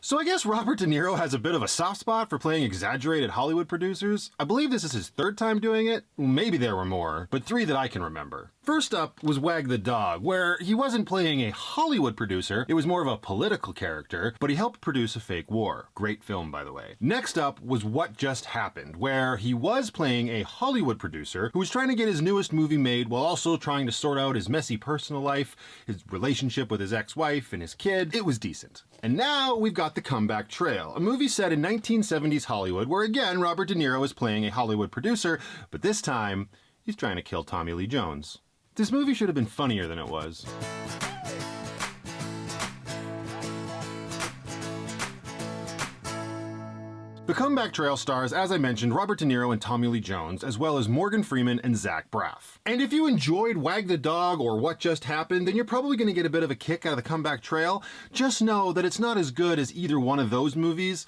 So I guess Robert De Niro has a bit of a soft spot for playing exaggerated Hollywood producers. I believe this is his third time doing it. Maybe there were more, but 3 that I can remember. First up was Wag the Dog, where he wasn't playing a Hollywood producer, it was more of a political character, but he helped produce a fake war. Great film, by the way. Next up was What Just Happened, where he was playing a Hollywood producer who was trying to get his newest movie made while also trying to sort out his messy personal life, his relationship with his ex-wife and his kid. It was decent. And now we've got The Comeback Trail, a movie set in 1970s Hollywood where again Robert De Niro is playing a Hollywood producer, but this time he's trying to kill Tommy Lee Jones. This movie should have been funnier than it was. The Comeback Trail stars, as I mentioned, Robert De Niro and Tommy Lee Jones, as well as Morgan Freeman and Zach Braff. And if you enjoyed Wag the Dog or What Just Happened, then you're probably going to get a bit of a kick out of The Comeback Trail. Just know that it's not as good as either one of those movies.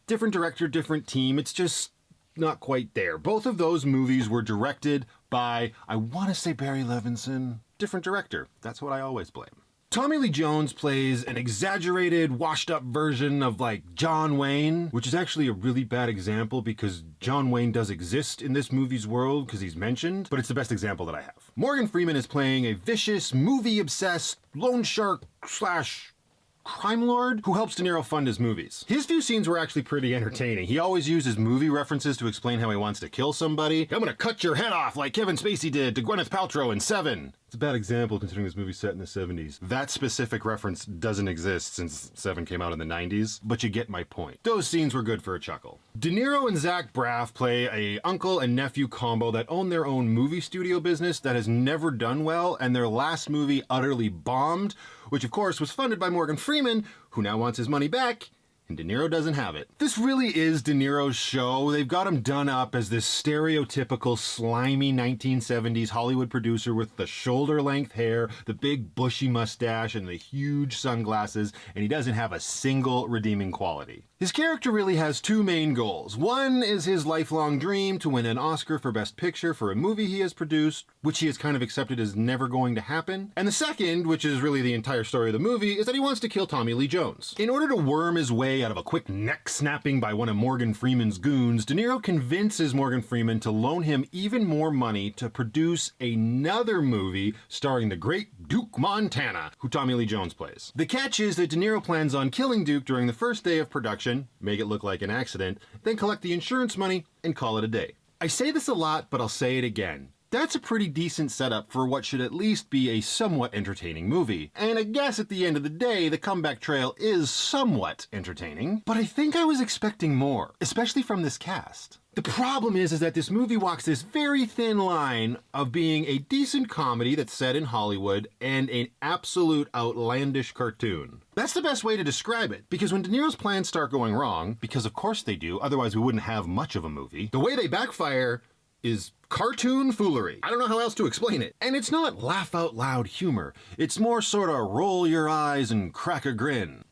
Different director, different team, it's just not quite there. Both of those movies were directed by, I want to say Barry Levinson, different director. That's what I always blame. Tommy Lee Jones plays an exaggerated, washed-up version of, like, John Wayne, which is actually a really bad example because John Wayne does exist in this movie's world because he's mentioned, but it's the best example that I have. Morgan Freeman is playing a vicious, movie-obsessed, loan shark slash crime lord who helps De Niro fund his movies. His few scenes were actually pretty entertaining. He always uses movie references to explain how he wants to kill somebody. I'm gonna cut your head off like Kevin Spacey did to Gwyneth Paltrow in Seven. It's a bad example considering this movie's set in the 70s. That specific reference doesn't exist since Seven came out in the 90s, but you get my point. Those scenes were good for a chuckle. De Niro and Zach Braff play a uncle and nephew combo that own their own movie studio business that has never done well, and their last movie utterly bombed, which of course was funded by Morgan Freeman, who now wants his money back, and De Niro doesn't have it. This really is De Niro's show. They've got him done up as this stereotypical slimy 1970s Hollywood producer with the shoulder-length hair, the big bushy mustache, and the huge sunglasses, and he doesn't have a single redeeming quality. His character really has 2 main goals. One is his lifelong dream to win an Oscar for Best Picture for a movie he has produced, which he has kind of accepted as never going to happen. And the second, which is really the entire story of the movie, is that he wants to kill Tommy Lee Jones. In order to worm his way out of a quick neck snapping by one of Morgan Freeman's goons, De Niro convinces Morgan Freeman to loan him even more money to produce another movie starring the great Duke Montana, who Tommy Lee Jones plays. The catch is that De Niro plans on killing Duke during the first day of production, make it look like an accident, then collect the insurance money and call it a day. I say this a lot, but I'll say it again. That's a pretty decent setup for what should at least be a somewhat entertaining movie. And I guess at the end of the day, The Comeback Trail is somewhat entertaining, but I think I was expecting more, especially from this cast. The problem is that this movie walks this very thin line of being a decent comedy that's set in Hollywood and an absolute outlandish cartoon. That's the best way to describe it, because when De Niro's plans start going wrong, because of course they do, otherwise we wouldn't have much of a movie, the way they backfire is cartoon foolery. I don't know how else to explain it. And it's not laugh out loud humor. It's more sort of roll your eyes and crack a grin.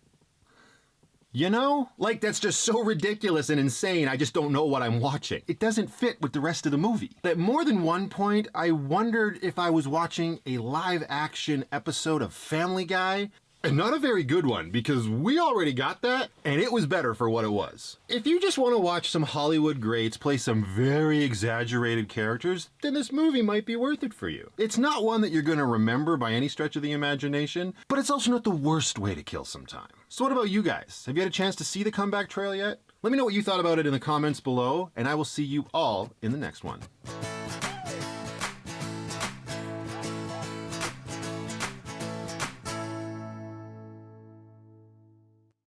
You know? Like, that's just so ridiculous and insane, I just don't know what I'm watching. It doesn't fit with the rest of the movie. At more than one point, I wondered if I was watching a live-action episode of Family Guy. And not a very good one, because we already got that, and it was better for what it was. If you just want to watch some Hollywood greats play some very exaggerated characters, then this movie might be worth it for you. It's not one that you're going to remember by any stretch of the imagination, but it's also not the worst way to kill some time. So what about you guys? Have you had a chance to see The Comeback Trail yet? Let me know what you thought about it in the comments below, and I will see you all in the next one.